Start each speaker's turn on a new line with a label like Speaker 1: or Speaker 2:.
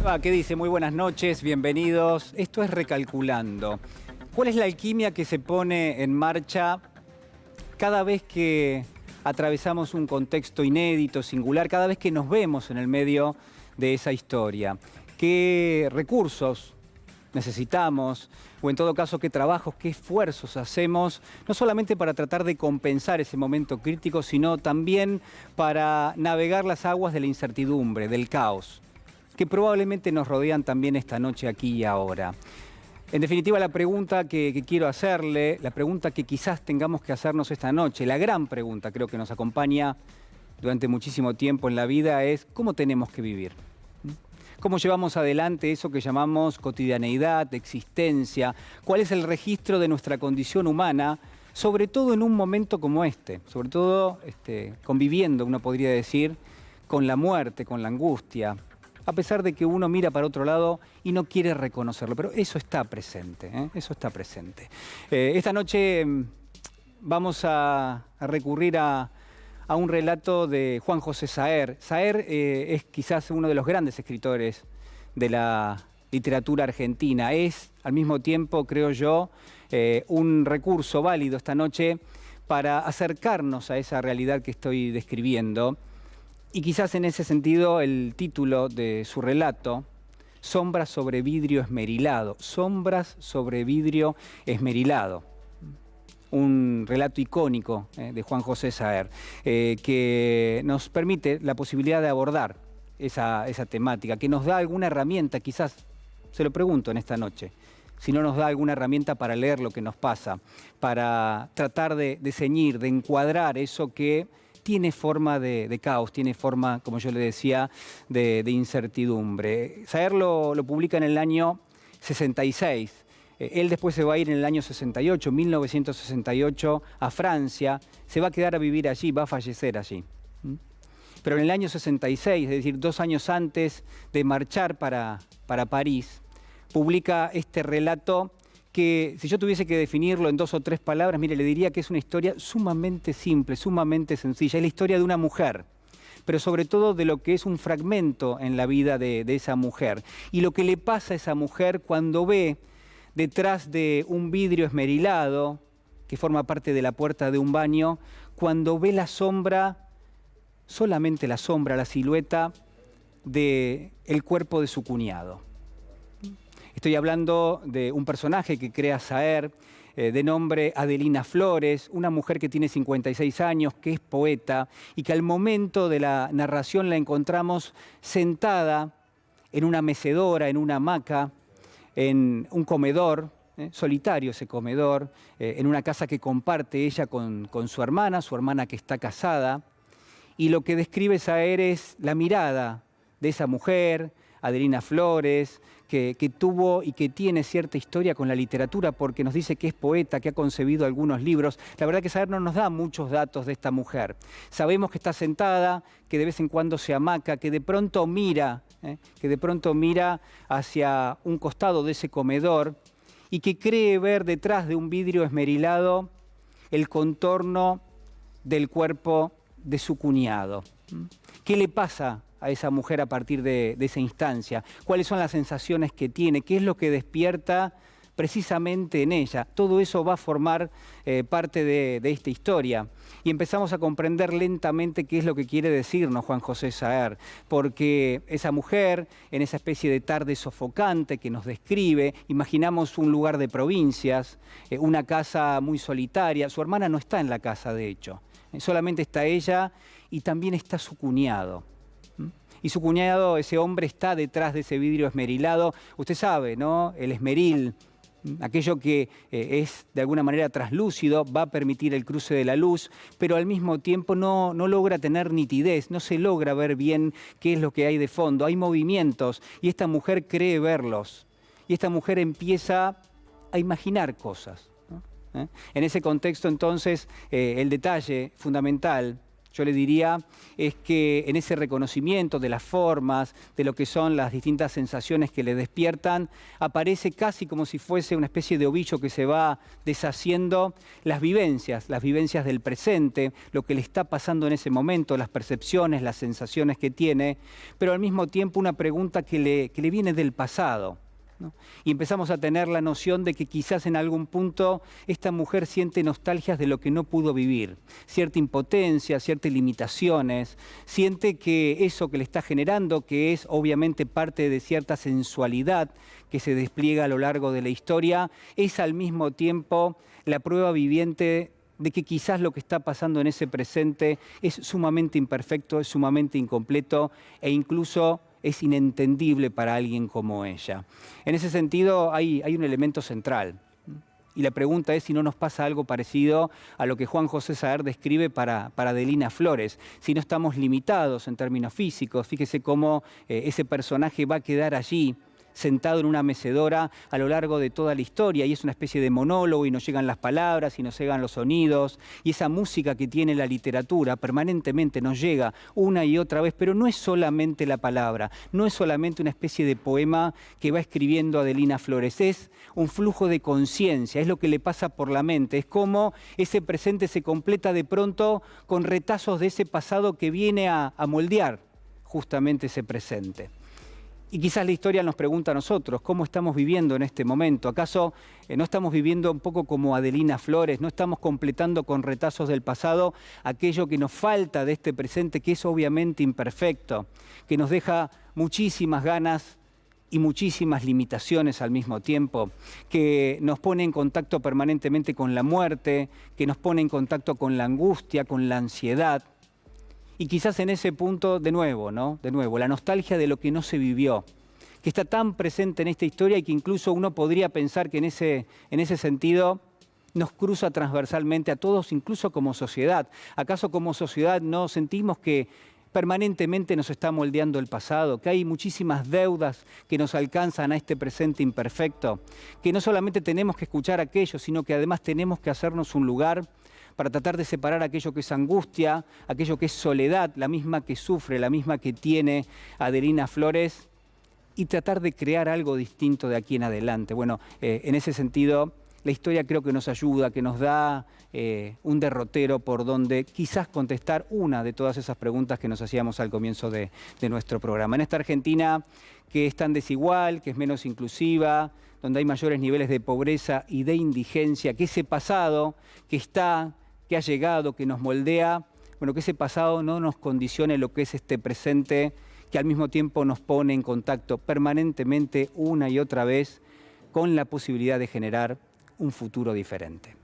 Speaker 1: va? ¿Qué dice? Muy buenas noches, bienvenidos. Esto es Recalculando. ¿Cuál es la alquimia que se pone en marcha cada vez que atravesamos un contexto inédito, singular, cada vez que nos vemos en el medio de esa historia? ¿Qué recursos necesitamos? O en todo caso, ¿qué trabajos, qué esfuerzos hacemos? No solamente para tratar de compensar ese momento crítico, sino también para navegar las aguas de la incertidumbre, del caos, que probablemente nos rodean también esta noche aquí y ahora. En definitiva, la pregunta que quiero hacerle, la pregunta que quizás tengamos que hacernos esta noche, la gran pregunta, creo que nos acompaña durante muchísimo tiempo en la vida, es ¿cómo tenemos que vivir? ¿Cómo llevamos adelante eso que llamamos cotidianeidad, existencia? ¿Cuál es el registro de nuestra condición humana, sobre todo en un momento como este? Sobre todo conviviendo, uno podría decir, con la muerte, con la angustia, a pesar de que uno mira para otro lado y no quiere reconocerlo, pero eso está presente, ¿eh? Eso está presente. Esta noche vamos a recurrir a un relato de Juan José Saer. Saer es quizás uno de los grandes escritores de la literatura argentina. Es, al mismo tiempo, creo yo, un recurso válido esta noche para acercarnos a esa realidad que estoy describiendo. Y quizás en ese sentido el título de su relato, Sombras sobre vidrio esmerilado. Sombras sobre vidrio esmerilado. Un relato icónico de Juan José Saer, que nos permite la posibilidad de abordar esa temática, que nos da alguna herramienta, quizás, se lo pregunto en esta noche, si no nos da alguna herramienta para leer lo que nos pasa, para tratar de ceñir, de encuadrar eso que tiene forma de caos, tiene forma, como yo le decía, de incertidumbre. Saer lo publica en el año 66. Él después se va a ir en el año 68, 1968, a Francia. Se va a quedar a vivir allí, va a fallecer allí. Pero en el año 66, es decir, 2 años antes de marchar para París, publica este relato que, si yo tuviese que definirlo en 2 o 3 palabras, mire, le diría que es una historia sumamente simple, sumamente sencilla. Es la historia de una mujer, pero sobre todo de lo que es un fragmento en la vida de esa mujer. Y lo que le pasa a esa mujer cuando ve detrás de un vidrio esmerilado, que forma parte de la puerta de un baño, cuando ve la sombra, solamente la sombra, la silueta del cuerpo de su cuñado. Estoy hablando de un personaje que crea Saer, de nombre Adelina Flores, una mujer que tiene 56 años, que es poeta, y que al momento de la narración la encontramos sentada en una mecedora, en una hamaca, en un comedor, solitario ese comedor, en una casa que comparte ella con su hermana que está casada. Y lo que describe Saer es la mirada de esa mujer, Adelina Flores, que tuvo y que tiene cierta historia con la literatura porque nos dice que es poeta, que ha concebido algunos libros. La verdad que Saer no nos da muchos datos de esta mujer. Sabemos que está sentada, que de vez en cuando se hamaca, que de pronto mira hacia un costado de ese comedor y que cree ver detrás de un vidrio esmerilado el contorno del cuerpo de su cuñado. ¿Qué le pasa a esa mujer a partir de esa instancia? ¿Cuáles son las sensaciones que tiene? ¿Qué es lo que despierta precisamente en ella? Todo eso va a formar parte de esta historia. Y empezamos a comprender lentamente qué es lo que quiere decirnos Juan José Saer, porque esa mujer, en esa especie de tarde sofocante que nos describe, imaginamos un lugar de provincias, una casa muy solitaria. Su hermana no está en la casa, de hecho. Solamente está ella y también está su cuñado. Y su cuñado, ese hombre, está detrás de ese vidrio esmerilado. Usted sabe, ¿no? El esmeril, aquello que es de alguna manera traslúcido, va a permitir el cruce de la luz, pero al mismo tiempo no logra tener nitidez, no se logra ver bien qué es lo que hay de fondo. Hay movimientos y esta mujer cree verlos. Y esta mujer empieza a imaginar cosas, ¿no? En ese contexto, entonces, el detalle fundamental yo le diría, es que en ese reconocimiento de las formas, de lo que son las distintas sensaciones que le despiertan, aparece casi como si fuese una especie de ovillo que se va deshaciendo las vivencias del presente, lo que le está pasando en ese momento, las percepciones, las sensaciones que tiene, pero al mismo tiempo una pregunta que le viene del pasado, ¿no? Y empezamos a tener la noción de que quizás en algún punto esta mujer siente nostalgias de lo que no pudo vivir, cierta impotencia, ciertas limitaciones, siente que eso que le está generando, que es obviamente parte de cierta sensualidad que se despliega a lo largo de la historia, es al mismo tiempo la prueba viviente de que quizás lo que está pasando en ese presente es sumamente imperfecto, es sumamente incompleto e incluso es inentendible para alguien como ella. En ese sentido hay un elemento central. Y la pregunta es si no nos pasa algo parecido a lo que Juan José Saer describe para Adelina Flores. Si no estamos limitados en términos físicos, fíjese cómo ese personaje va a quedar allí, sentado en una mecedora a lo largo de toda la historia, y es una especie de monólogo y nos llegan las palabras y nos llegan los sonidos, y esa música que tiene la literatura permanentemente nos llega una y otra vez, pero no es solamente la palabra, no es solamente una especie de poema que va escribiendo Adelina Flores, es un flujo de conciencia, es lo que le pasa por la mente, es como ese presente se completa de pronto con retazos de ese pasado que viene a moldear justamente ese presente. Y quizás la historia nos pregunta a nosotros, ¿cómo estamos viviendo en este momento? ¿Acaso no estamos viviendo un poco como Adelina Flores? ¿No estamos completando con retazos del pasado aquello que nos falta de este presente, que es obviamente imperfecto, que nos deja muchísimas ganas y muchísimas limitaciones al mismo tiempo, que nos pone en contacto permanentemente con la muerte, que nos pone en contacto con la angustia, con la ansiedad? Y quizás en ese punto, de nuevo, la nostalgia de lo que no se vivió, que está tan presente en esta historia y que incluso uno podría pensar que en ese sentido nos cruza transversalmente a todos, incluso como sociedad. ¿Acaso como sociedad no sentimos que permanentemente nos está moldeando el pasado, que hay muchísimas deudas que nos alcanzan a este presente imperfecto, que no solamente tenemos que escuchar aquello, sino que además tenemos que hacernos un lugar para tratar de separar aquello que es angustia, aquello que es soledad, la misma que sufre, la misma que tiene Adelina Flores, y tratar de crear algo distinto de aquí en adelante? Bueno, en ese sentido, la historia creo que nos ayuda, que nos da un derrotero por donde quizás contestar una de todas esas preguntas que nos hacíamos al comienzo de nuestro programa. En esta Argentina que es tan desigual, que es menos inclusiva, donde hay mayores niveles de pobreza y de indigencia, que ese pasado que está, que ha llegado, que nos moldea, bueno, que ese pasado no nos condicione lo que es este presente, que al mismo tiempo nos pone en contacto permanentemente una y otra vez con la posibilidad de generar un futuro diferente.